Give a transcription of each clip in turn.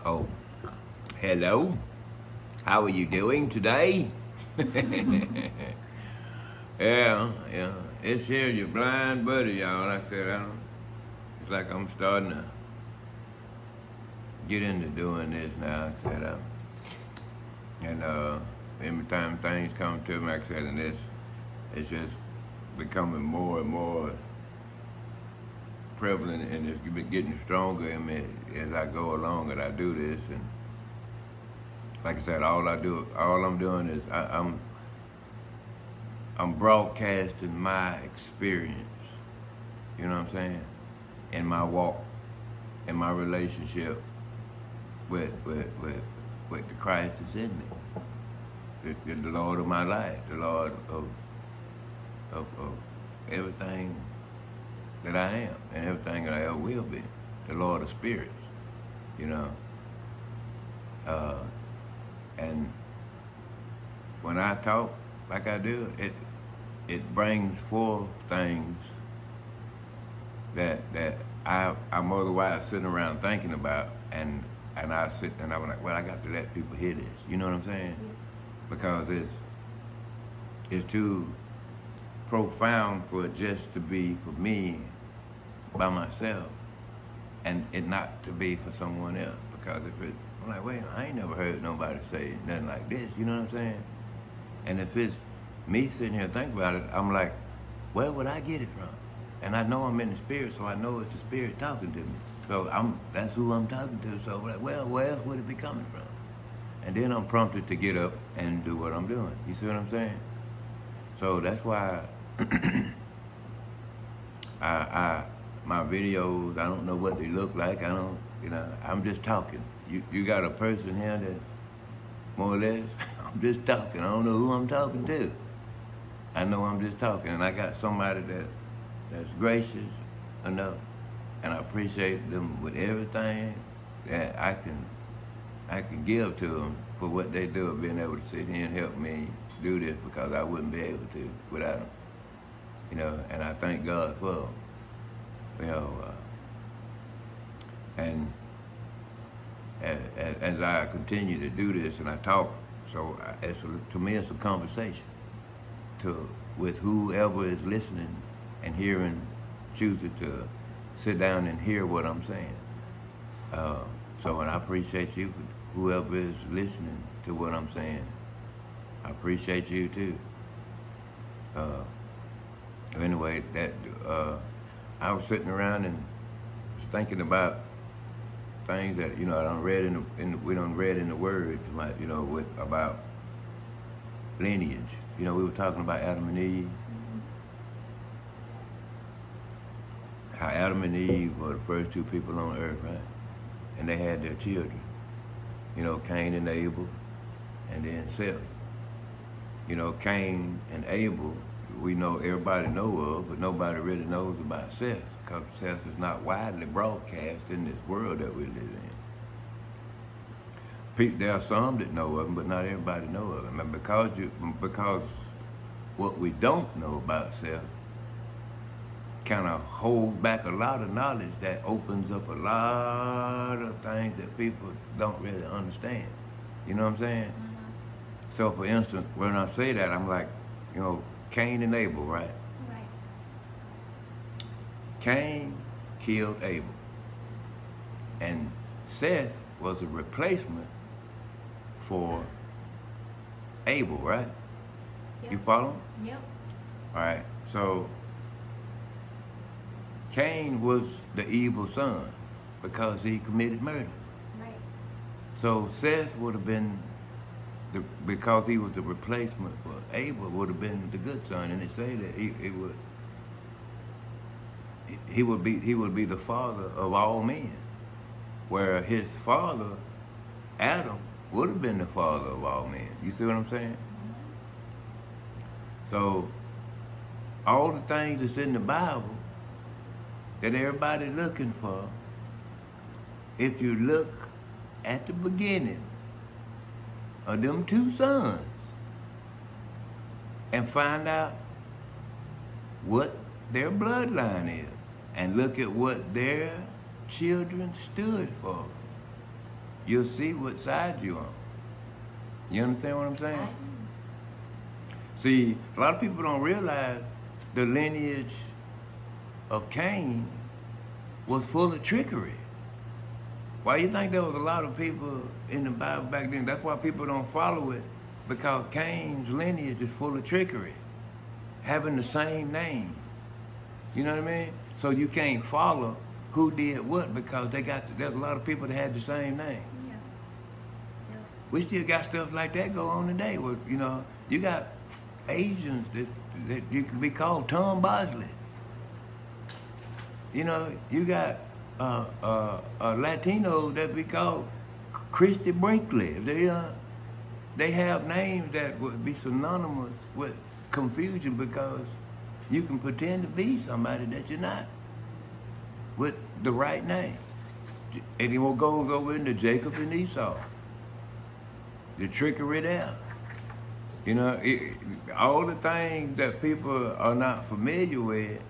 Oh, hello. How are you doing today? Yeah. It's here, your blind buddy, y'all. Like I said, it's like I'm starting to get into doing this now. Like I said, and every time things come to me, like I said, and it's just becoming more and more prevalent, and it's been getting stronger in me as I go along and I do this. And like I said, all I'm doing is I'm broadcasting my experience. You know what I'm saying? In my walk, in my relationship with the Christ that's in me, the Lord of my life, the Lord of everything that I am and everything that I ever will be, the Lord of spirits. You know, and when I talk like I do, it brings forth things that I'm otherwise sitting around thinking about, and I sit and I'm like, well, I got to let people hear this. You know what I'm saying? Because it's too profound for it just to be for me by myself, and it not to be for someone else. Because I'm like, wait, I ain't never heard nobody say nothing like this. You know what I'm saying? And if it's me sitting here thinking about it, I'm like, where would I get it from? And I know I'm in the spirit, so I know it's the spirit talking to me. So that's who I'm talking to. So I'm like, well, where else would it be coming from? And then I'm prompted to get up and do what I'm doing. You see what I'm saying? So that's why my videos, I don't know what they look like. I'm just talking. You got a person here that's more or less, I'm just talking. I don't know who I'm talking to. I know I'm just talking, and I got somebody that's gracious enough, and I appreciate them with everything that I can give to them for what they do of being able to sit here and help me do this, because I wouldn't be able to without them. You know, and I thank God for them. You know, and as I continue to do this and I talk, so to me it's a conversation with whoever is listening and hearing, choosing to sit down and hear what I'm saying. And I appreciate you for whoever is listening to what I'm saying. I appreciate you too. Anyway, I was sitting around and was thinking about things that I done read we done read in the Word, about lineage. We were talking about Adam and Eve. How Adam and Eve were the first two people on earth, right? And they had their children. Cain and Abel, and then Seth. Cain and Abel, everybody know of, but nobody really knows about Seth, because Seth is not widely broadcast in this world that we live in. There are some that know of him, but not everybody know of him. And because what we don't know about Seth kind of holds back a lot of knowledge that opens up a lot of things that people don't really understand. You know what I'm saying? Mm-hmm. So for instance, when I say that, I'm like, Cain and Abel, right? Right. Cain killed Abel. And Seth was a replacement for Abel, right? Yep. You follow? Yep. All right. So Cain was the evil son because he committed murder. Right. So Seth would have been, because he was the replacement for Abel, would have been the good son. And they say that he would be the father of all men, where his father Adam would have been the father of all men. You see what I'm saying? So all the things that's in the Bible that everybody's looking for, if you look at the beginning of them two sons and find out what their bloodline is, and look at what their children stood for, you'll see what side you're on. You understand what I'm saying? See, a lot of people don't realize the lineage of Cain was full of trickery. Why you think there was a lot of people in the Bible back then? That's why people don't follow it, because Cain's lineage is full of trickery, having the same name. You know what I mean? So you can't follow who did what, because there's a lot of people that had the same name. Yeah. Yeah. We still got stuff like that go on today. Where, you got Asians that you can be called Tom Bosley. You got Latinos that be called Christy Brinkley. They have names that would be synonymous with confusion, because you can pretend to be somebody that you're not with the right name. And it will go over into Jacob and Esau. The trickery there. All the things that people are not familiar with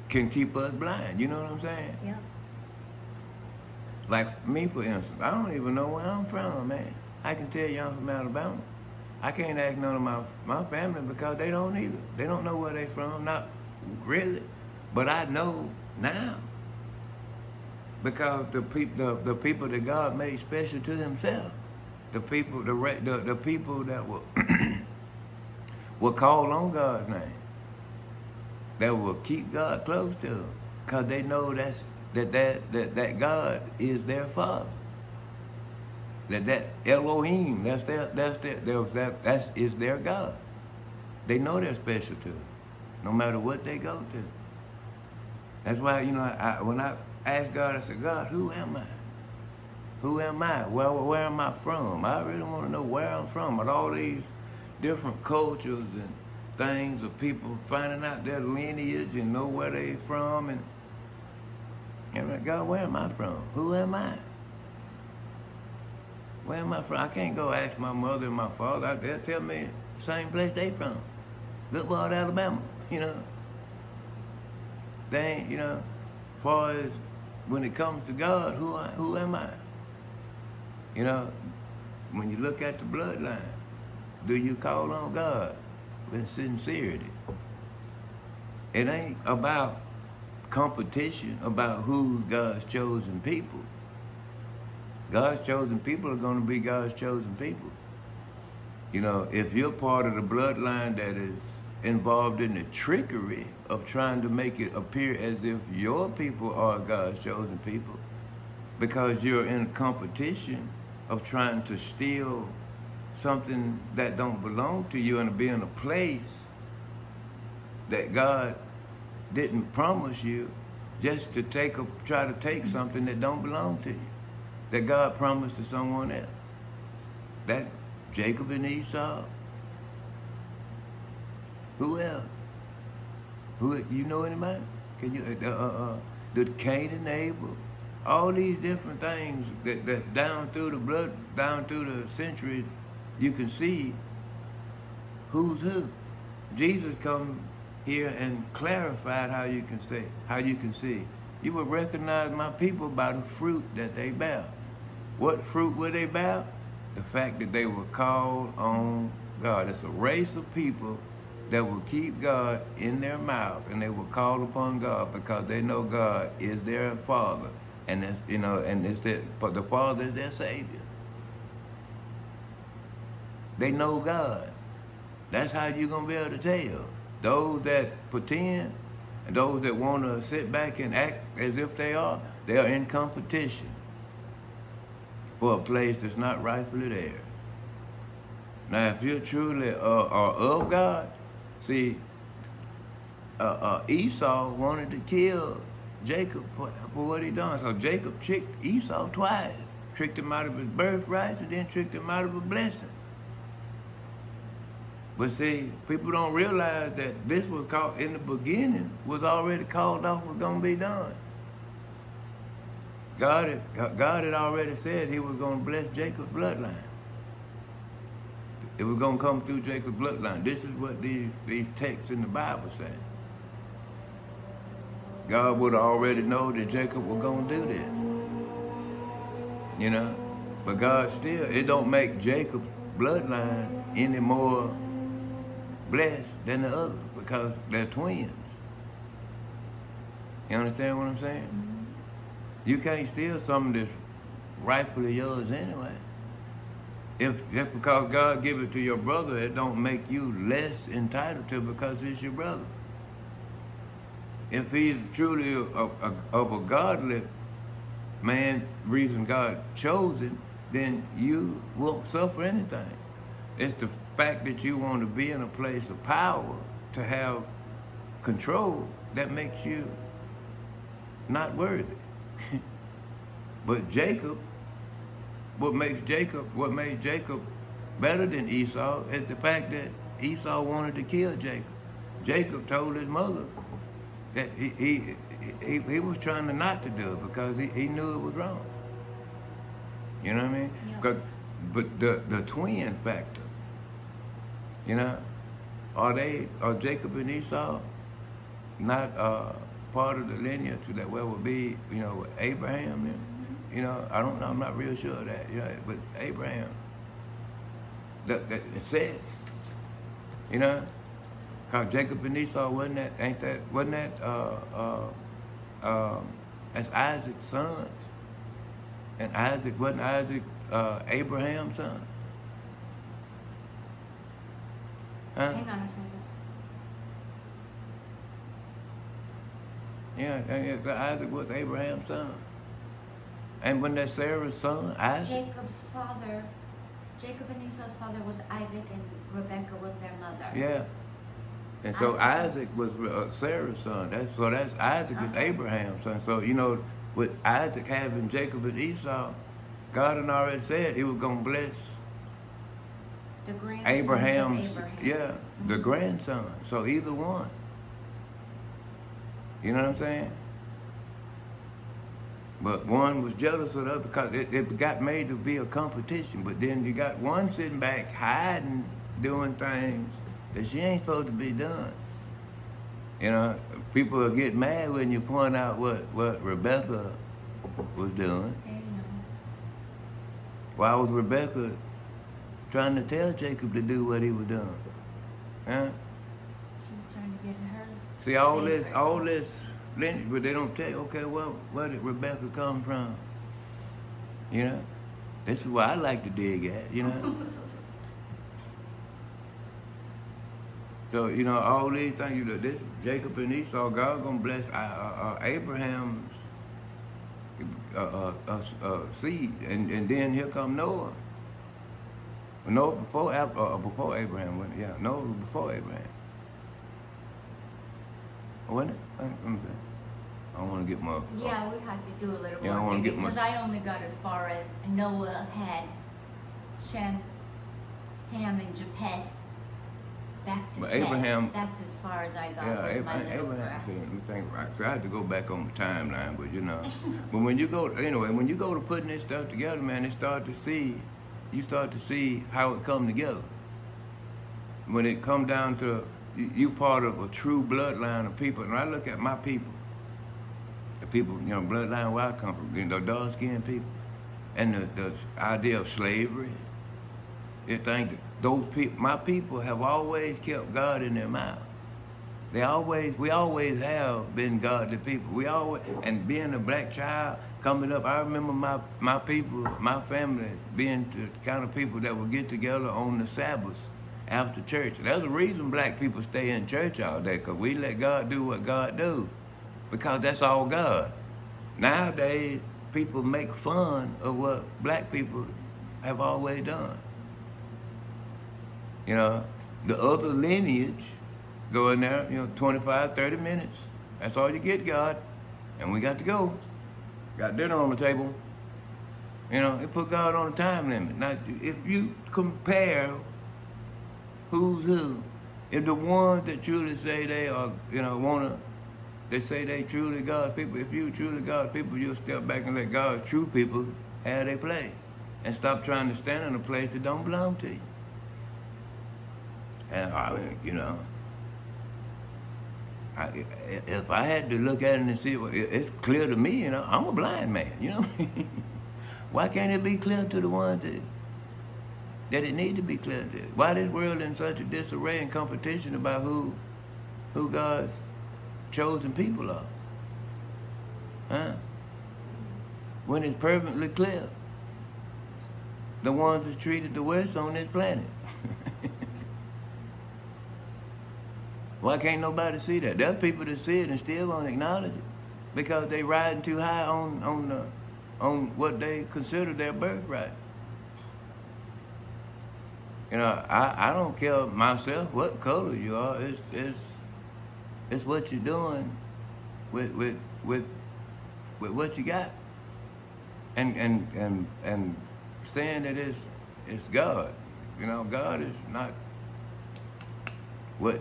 can keep us blind. You know what I'm saying? Yeah. Like me, for instance, I don't even know where I'm from, man. I can tell you I'm from Alabama. I can't ask none of my family, because they don't either. They don't know where they from, not really. But I know now, because the people that God made special to Himself, the people that will will call on God's name, that will keep God close to them, because they know that God is their Father. That Elohim, that's their God. They know they're special to Him, no matter what they go through. That's why, when I asked God, I said, God, who am I? Who am I? Where am I from? I really want to know where I'm from. But all these different cultures and things of people finding out their lineage and know where they from. And I'm like, God, where am I from? Who am I? Where am I from? I can't go ask my mother and my father. They'll tell me the same place they from. Goodbye, Alabama, They ain't, as far as when it comes to God, who am I? When you look at the bloodline, do you call on God with sincerity? It ain't about competition, about who's God's chosen people. God's chosen people are going to be God's chosen people. If you're part of the bloodline that is involved in the trickery of trying to make it appear as if your people are God's chosen people, because you're in competition of trying to steal something that don't belong to you and to be in a place that God didn't promise you, just to try to take something that don't belong to you, that God promised to someone else. That Jacob and Esau. Who else? You know anybody? Can you the Cain and Abel? All these different things that down through the blood, down through the centuries, you can see who's who. Jesus come here and clarified how you can see. You will recognize my people by the fruit that they bear. What fruit will they bear? The fact that they were called on God. It's a race of people that will keep God in their mouth, and they will call upon God because they know God is their Father, and but the Father is their Savior. They know God. That's how you're gonna be able to tell. Those that pretend and those that want to sit back and act as if they are in competition for a place that's not rightfully theirs. Now, if you truly are of God, see, Esau wanted to kill Jacob for what he done. So Jacob tricked Esau twice. Tricked him out of his birthright and then tricked him out of a blessing. But see, people don't realize that this was called, in the beginning, was already called off, was going to be done. God had already said He was going to bless Jacob's bloodline. It was going to come through Jacob's bloodline. This is what these texts in the Bible say. God would already know that Jacob was gonna do this, you know. But God still, it don't make Jacob's bloodline any more blessed than the other because they're twins. You understand what I'm saying? You can't steal something that's rightfully yours anyway. If just because God give it to your brother, it don't make you less entitled to it because it's your brother. If he's truly of a godly man, reason God chose him, then you won't suffer anything. It's the fact that you want to be in a place of power to have control that makes you not worthy. But Jacob, what made Jacob better than Esau is the fact that Esau wanted to kill Jacob. Jacob told his mother that he was trying to not to do it because he knew it was wrong. You know what I mean? Yeah. But the twin factor, you know, are Jacob and Esau not part of the lineage that would be, you know, Abraham and, you know, I don't know, I'm not real sure of that, you know, but Abraham, that it says, you know, cause Jacob and Esau wasn't that that's Isaac's sons, and wasn't Isaac Abraham's son? Huh? Hang on a second. Yeah, Isaac was Abraham's son. And when that Sarah's son, Isaac? Jacob and Esau's father was Isaac, and Rebecca was their mother. Yeah. And so Isaac was Sarah's son. That's Isaac is Abraham's son. So, you know, with Isaac having Jacob and Esau, God had already said he was going to bless The grandsons Abraham's, of Abraham. yeah, the grandson. So either one. You know what I'm saying? But one was jealous of the other because it got made to be a competition. But then you got one sitting back hiding, doing things that she ain't supposed to be doing. You know, people will get mad when you point out what Rebecca was doing. Yeah, you know. Why was Rebecca trying to tell Jacob to do what he was doing? Huh? She was trying to get her. See, all favorite. this, but they don't tell you, okay, well, where did Rebecca come from? You know? This is where I like to dig at, you know? So, you know, all these things, you know, this Jacob and Esau, God gonna bless Abraham's seed, and then here come Noah. Noah before Abraham, wasn't it? Yeah, Noah was before Abraham. Wasn't it? Let me see. I don't want to get my... Yeah, we had to do a little Yeah, I more wanna digging get my- because I only got as far as Noah had Shem, Ham, and Japheth back to But Seth. Abraham- That's as far as I got Yeah, with my little Abraham, graph. see, let me think right. So I had to go back on the timeline, but you know. But when you go, anyway, when you go to putting this stuff together, man, you start to see how it come together. When it come down to, you part of a true bloodline of people. And I look at my people, the people, you know, bloodline where I come from, you know, dark-skinned people, and the idea of slavery. They think that those people, my people, have always kept God in their mouth. We always have been godly people. And being a black child coming up, I remember my people, my family being the kind of people that would get together on the Sabbath after church. There's a reason black people stay in church all day, because we let God do what God do, because that's all God. Nowadays, people make fun of what black people have always done. You know, the other lineage, go in there, you know, 25, 30 minutes. That's all you get, God. And we got to go. Got dinner on the table. You know, they put God on a time limit. Now, if you compare who's who, if the ones that truly say they are, you know, they say they truly God's people, if you truly God's people, you'll step back and let God's true people have their place. And stop trying to stand in a place that don't belong to you. And I mean, you know, If I had to look at it and see, it's clear to me. I'm a blind man. Why can't it be clear to the ones that it need to be clear to? Why this world in such a disarray and competition about who God's chosen people are? Huh? When it's perfectly clear. The ones that treated the worst on this planet. Why can't nobody see that? There's people that see it and still won't acknowledge it because they riding too high on what they consider their birthright. I don't care myself what color you are. It's what you're doing with what you got, and saying that it's God. God is not what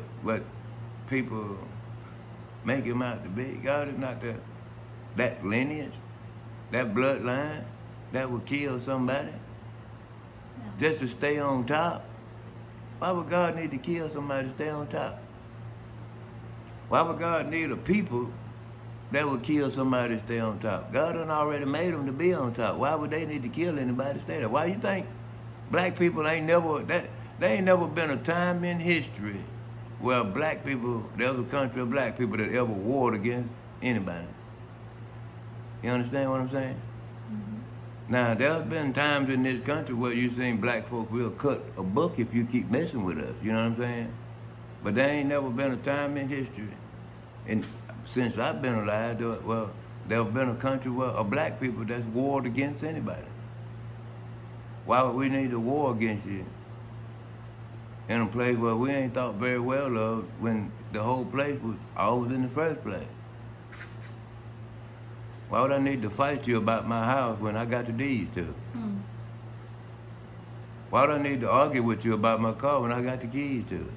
people make him out to be. God is not that lineage, that bloodline that would kill somebody just to stay on top. Why would God need to kill somebody to stay on top? Why would God need a people that would kill somebody to stay on top? God done already made them to be on top. Why would they need to kill anybody to stay there? Why you think black people there ain't never been a time in history where black people, there was a country of black people that ever warred against anybody? You understand what I'm saying? Mm-hmm. Now, there's been times in this country where you seen black folk will cut a book if you keep messing with us. You know what I'm saying? But there ain't never been a time in history, and since I've been alive, there's been a country where a black people that's warred against anybody. Why would we need to war against you in a place where we ain't thought very well of when the whole place was ours in the first place? Why would I need to fight you about my house when I got the deeds to it? Why would I need to argue with you about my car when I got the keys to it?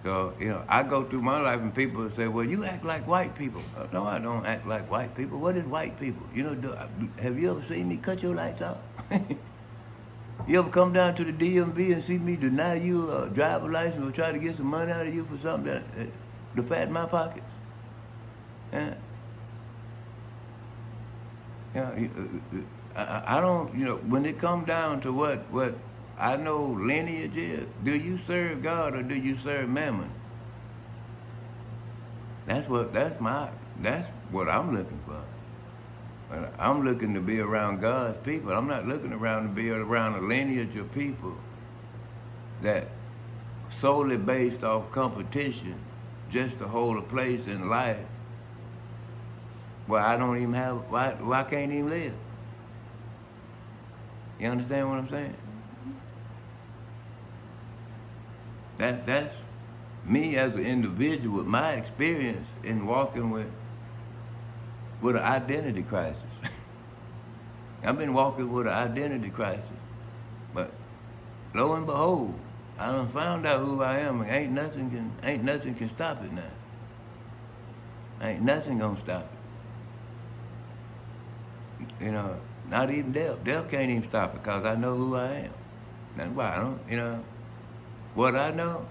So, I go through my life and people say, well, you act like white people. No, I don't act like white people. What is white people? Have you ever seen me cut your lights off? You ever come down to the DMV and see me deny you a driver license or try to get some money out of you for something to fatten my pockets? Yeah. I don't, when it comes down to what I know lineage is, do you serve God or do you serve mammon? That's what I'm looking for. I'm looking to be around God's people. I'm not looking around to be around a lineage of people that solely based off competition just to hold a place in life where I don't even have, why I can't even live. You understand what I'm saying? That's me as an individual with my experience in walking with an identity crisis. I've been walking with an identity crisis, but lo and behold, I done found out who I am, and ain't nothing can stop it now. Ain't nothing gonna stop it. Not even death. Death can't even stop it because I know who I am. That's why I don't. What I know,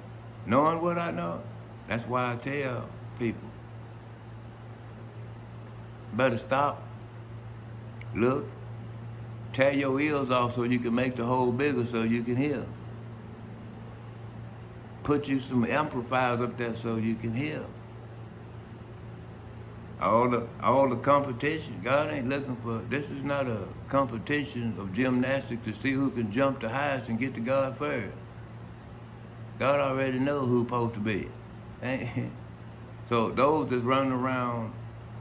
knowing what I know, that's why I tell people, better stop, look, tear your ears off so you can make the hole bigger so you can hear. Put you some amplifiers up there so you can hear. All the competition, God ain't looking for, this is not a competition of gymnastics to see who can jump the highest and get to God first. God already knows who's supposed to be. So those that's running around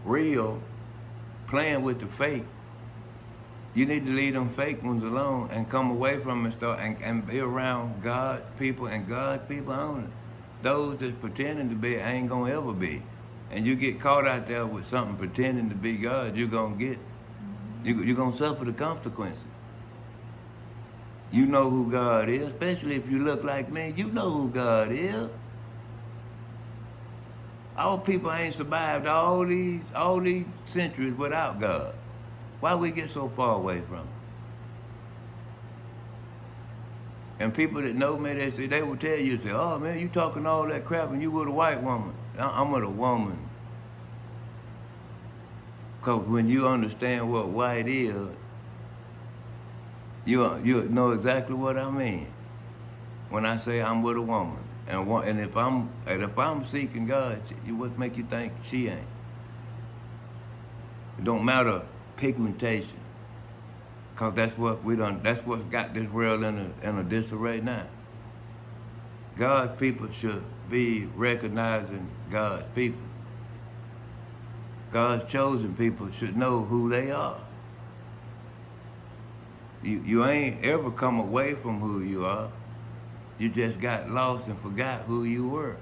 real, playing with the fake, you need to leave them fake ones alone and come away from them and be around God's people and God's people only. Those that's pretending to be ain't gonna ever be. And you get caught out there with something pretending to be God, you're gonna suffer the consequences. You know who God is, especially if you look like me. You know who God is. Our people ain't survived all these centuries without God. Why we get so far away from him? And people that know me, they will tell you, say, oh man, you talking all that crap and you with a white woman. I'm with a woman. Because when you understand what white is, you know exactly what I mean. When I say I'm with a woman. And if I'm seeking God, what make you think she ain't? It don't matter pigmentation. Cause that's what's got this world in a disarray now. God's people should be recognizing God's people. God's chosen people should know who they are. You ain't ever come away from who you are. You just got lost and forgot who you were.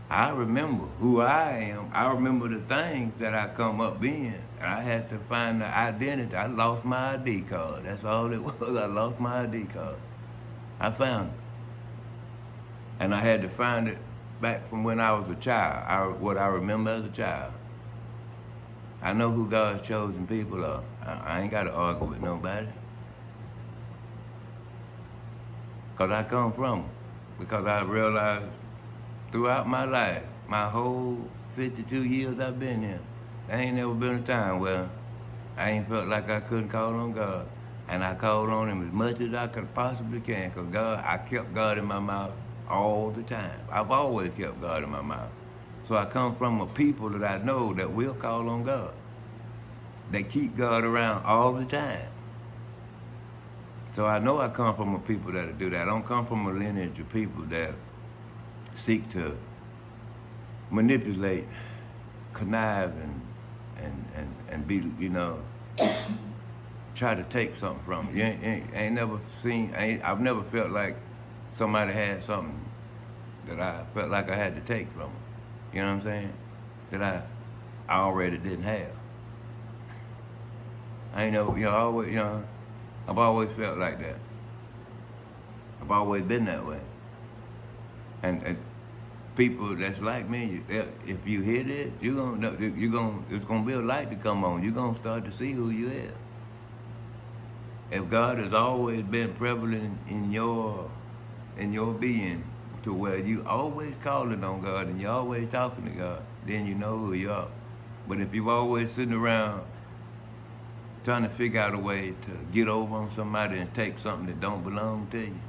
I remember who I am. I remember the things that I come up being. And I had to find the identity. I lost my ID card. That's all it was. I lost my ID card. I found it. And I had to find it back from when I was a child, what I remember as a child. I know who God's chosen people are. I ain't got to argue with nobody. Because I come from them. Because I realized throughout my life, my whole 52 years I've been here, there ain't never been a time where I ain't felt like I couldn't call on God. And I called on him as much as I could possibly can. Because I kept God in my mouth all the time. I've always kept God in my mouth. So I come from a people that I know that will call on God. They keep God around all the time. So I know I come from a people that do that. I don't come from a lineage of people that seek to manipulate, connive, and be, try to take something from you. Ain't never seen, I've never felt like somebody had something that I felt like I had to take from them. You know what I'm saying? That I already didn't have. I ain't never, always, I've always felt like that. I've always been that way. And people that's like me, if you hear this, it's gonna be a light to come on. You're gonna start to see who you is. If God has always been prevalent in your being, to where you always calling on God and you're always talking to God, then you know who you are. But if you've always sitting around trying to figure out a way to get over on somebody and take something that don't belong to you,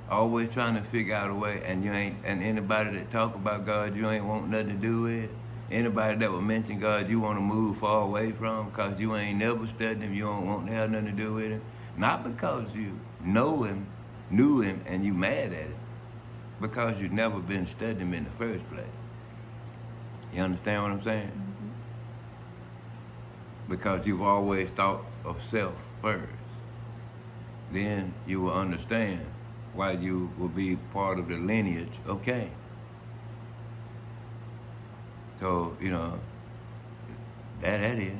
always trying to figure out a way, and anybody that talk about God, you ain't want nothing to do with. Anybody that will mention God, you want to move far away from, because you ain't never studied him, you don't want to have nothing to do with him. Not because you knew him, and you mad at it, because you've never been studying him in the first place. You understand what I'm saying? Mm-hmm. Because you've always thought of self first. Then you will understand why you will be part of the lineage of Cain. So, that is.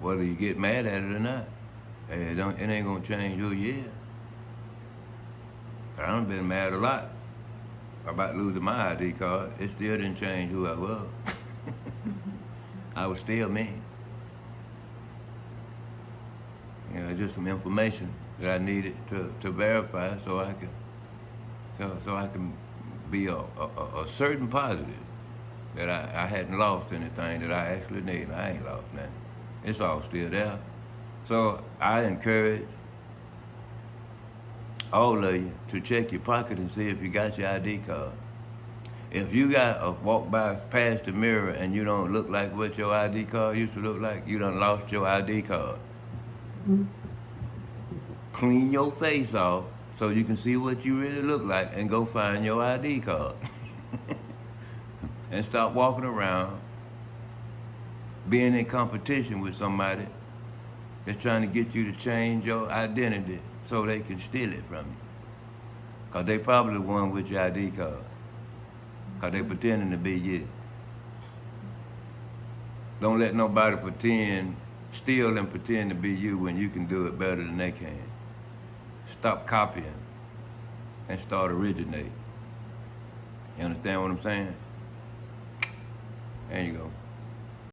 Whether you get mad at it or not, it ain't gonna change who you is. I done been mad a lot about losing my ID card. It still didn't change who I was. I was still me. Just some information that I needed to verify so I can be a certain positive that I hadn't lost anything that I actually need. I ain't lost nothing. It's all still there. So I encourage all of you to check your pocket and see if you got your ID card. If you got walk past the mirror and you don't look like what your ID card used to look like, you done lost your ID card. Mm-hmm. Clean your face off so you can see what you really look like and go find your ID card. And stop walking around being in competition with somebody that's trying to get you to change your identity so they can steal it from you. Because they probably the one with your ID card. Because they pretending to be you. Don't let nobody steal and pretend to be you when you can do it better than they can. Stop copying and start originating. You understand what I'm saying? There you go.